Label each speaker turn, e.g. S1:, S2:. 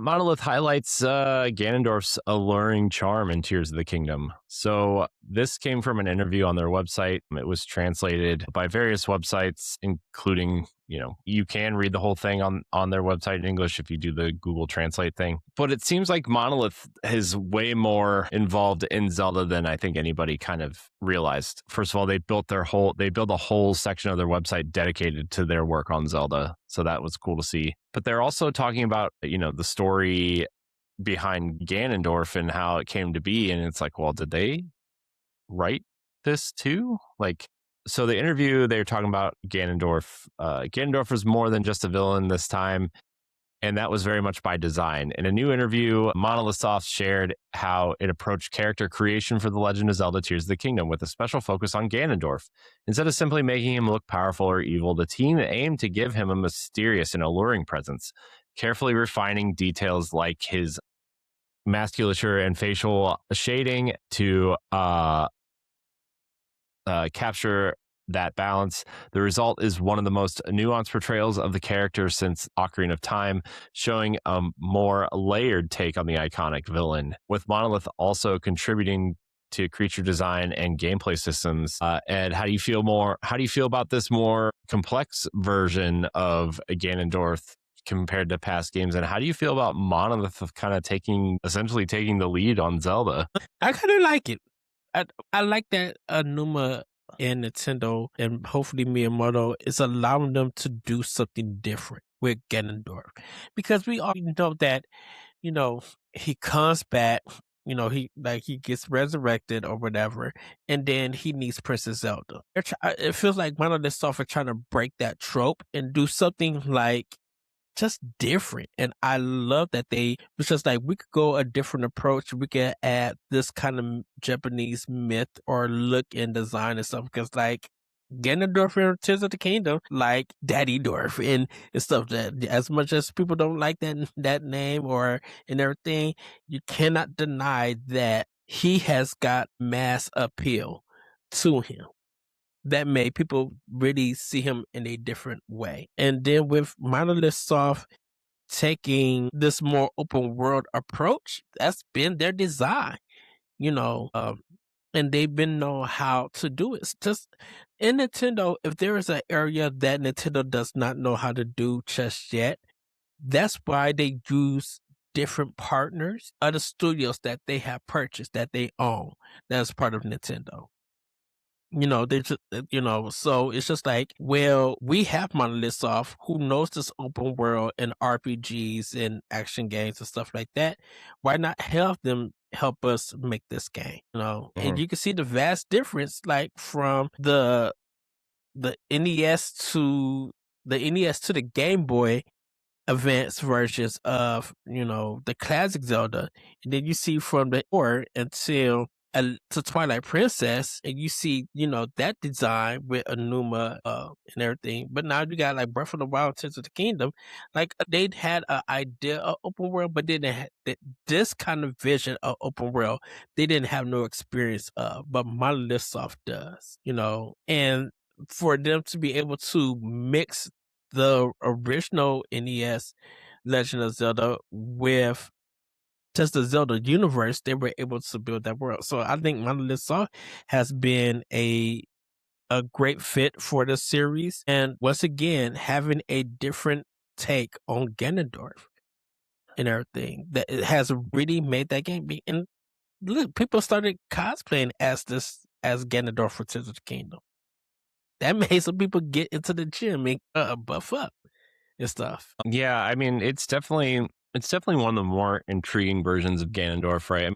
S1: Monolith highlights Ganondorf's alluring charm in Tears of the Kingdom. So this came from an interview on their website. It was translated by various websites, including, you can read the whole thing on their website in English if you do the Google Translate thing. But it seems like Monolith is way more involved in Zelda than I think anybody kind of realized. First of all, they built a whole section of their website dedicated to their work on Zelda. So that was cool to see. But they're also talking about, the story behind Ganondorf and how it came to be. And it's like, well, did they write this too? So the interview, they were talking about Ganondorf. Ganondorf was more than just a villain this time. And that was very much by design. In a new interview, Monolith Soft shared how it approached character creation for The Legend of Zelda Tears of the Kingdom with a special focus on Ganondorf. Instead of simply making him look powerful or evil, the team aimed to give him a mysterious and alluring presence, carefully refining details like his musculature and facial shading to capture that balance. The result is one of the most nuanced portrayals of the character since Ocarina of Time, showing a more layered take on the iconic villain, with Monolith also contributing to creature design and gameplay systems. Ed, how do you feel about this more complex version of Ganondorf compared to past games, and how do you feel about Monolith of kind of essentially taking the lead on Zelda?
S2: I kind of like it. I like that Numa and Nintendo and hopefully Miyamoto is allowing them to do something different with Ganondorf, because we already know that he comes back, he gets resurrected or whatever, and then he needs Princess Zelda. It feels like Monolith Soft are trying to break that trope and do something like just different. And I love that we could go a different approach. We could add this kind of Japanese myth or look and design and stuff, because Ganondorf in Tears of the Kingdom, like Daddy Dorf and stuff, that as much as people don't like that name and everything, you cannot deny that he has got mass appeal to him that made people really see him in a different way. And then with Monolith Soft taking this more open world approach, that's been their design, and they've been know how to do it. It's just in Nintendo, if there is an area that Nintendo does not know how to do just yet, that's why they use different partners, other studios that they have purchased, that they own, that's part of Nintendo. They just, so it's just like, well, we have Monolith Soft, who knows this open world and RPGs and action games and stuff like that. Why not have them help us make this game? And you can see the vast difference, like from the NES to the Game Boy Advance versions of the classic Zelda, and then you see from the or until to Twilight Princess, and you see that design with Anuma and everything. But now you got like Breath of the Wild, Tears of the Kingdom, like they had an idea of open world, but they didn't have this kind of vision of open world. They didn't have no experience of, but Monolith Soft does, and for them to be able to mix the original NES Legend of Zelda with just the Zelda universe, they were able to build that world. So I think Monolith Soft has been a great fit for the series, and once again having a different take on Ganondorf and everything, that it has really made that game be. And look, people started cosplaying as Ganondorf for Tears of the Kingdom. That made some people get into the gym and buff up and stuff.
S1: Yeah, I mean, it's definitely one of the more intriguing versions of Ganondorf, right?